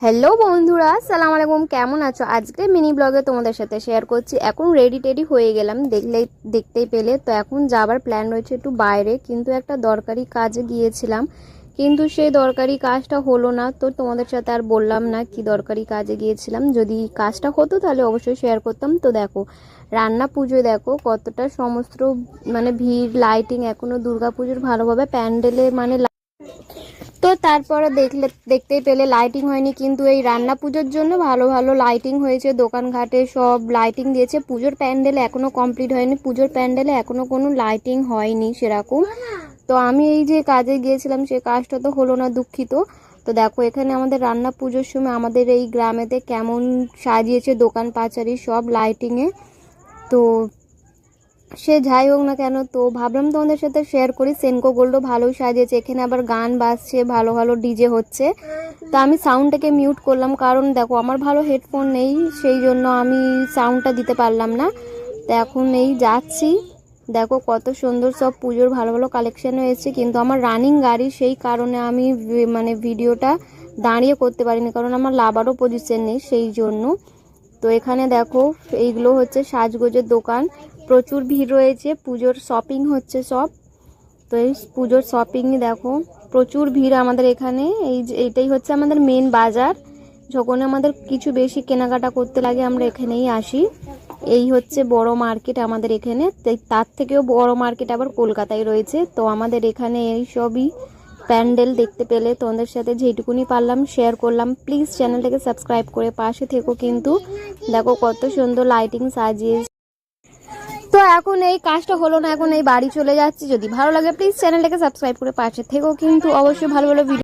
Hello বন্ধুরা, আসসালামু আলাইকুম। কেমন আছো? আজকে মিনি ব্লগে তোমাদের সাথে শেয়ার করছি। এখন রেডি হয়ে গেলাম, দেখতেই পেলে। তো এখন যাবার প্ল্যান রয়েছে একটু বাইরে, কিন্তু একটা দরকারি কাজে গিয়েছিলাম, কিন্তু সেই দরকারি কাজটা হলো না। তো তোমাদের সাথে আর বললাম না কি দরকারি কাজে গিয়েছিলাম। যদি কাজটা হতো তাহলে অবশ্যই শেয়ার করতাম। তো দেখো, রান্না পুজোয় দেখো কতটা সমস্ত ভিড়, লাইটিং, এখনো দুর্গাপুজোর ভালোভাবে প্যান্ডেলে তো তারপরে দেখতেই পেলে লাইটিং হয়নি, কিন্তু এই রান্না পুজোর জন্য ভালো ভালো লাইটিং হয়েছে। দোকানঘাটে সব লাইটিং দিয়েছে। পুজোর প্যান্ডেলে এখনো কমপ্লিট হয়নি, পুজোর প্যান্ডেলে এখনো কোনো লাইটিং হয়নি সেরকম। তো আমি এই যে কাজে গিয়েছিলাম সে কাজটা তো হলো না, দুঃখিত। তো দেখো এখানে আমাদের রান্না পুজোর সময় আমাদের এই গ্রামেতে কেমন সাজিয়েছে দোকান পাচারি সব লাইটিংয়ে। তো সে যাই হোক না কেন, তো ভাবলাম তোমাদের সাথে শেয়ার করি। সেনকো গোল্ডও ভালোই সাজিয়েছে। এখানে আবার গান বাজছে, ভালো ভালো ডিজে হচ্ছে। তো আমি সাউন্ডটাকে মিউট করলাম, কারণ দেখো আমার ভালো হেডফোন নেই, সেই জন্য আমি সাউন্ডটা দিতে পারলাম না। তো এখন এই যাচ্ছি। দেখো কত সুন্দর সব পুজোর ভালো ভালো কালেকশন হয়েছে, কিন্তু আমার রানিং গাড়ি, সেই কারণে আমি ভিডিওটা দাঁড়িয়ে করতে পারিনি, কারণ আমার লাভারও পজিশন নেই সেই জন্য। তো এখানে দেখো এইগুলো হচ্ছে সাজগোজের দোকান, প্রচুর ভিড় রয়েছে, পুজোর শপিং হচ্ছে সব। তো এই পুজোর শপিংই দেখো প্রচুর ভিড় আমাদের এখানে। এইটাই হচ্ছে আমাদের মেন বাজার। যখন আমাদের কিছু বেশি কেনাকাটা করতে লাগে আমরা এখানেই আসি। এই হচ্ছে বড় মার্কেট আমাদের এখানে। তার থেকেও বড় মার্কেট আবার কলকাতায় রয়েছে। তো আমাদের এখানে এই সবই প্যান্ডেল দেখতে পেলে তোমাদের সাথে যেটুকুনি পারলাম শেয়ার করলাম। প্লিজ চ্যানেলটাকে সাবস্ক্রাইব করে পাশে থেকো। কিন্তু দেখো কত সুন্দর লাইটিং সাজিয়েছে। তো এখন এই কাজটা হলো না, এখন এই বাড়ি চলে যাচ্ছি। যদি ভালো লাগে প্লিজ চ্যানেলটাকে সাবস্ক্রাইব করে পাশে থেকো, কিন্তু অবশ্যই ভালো ভালো ভিডিও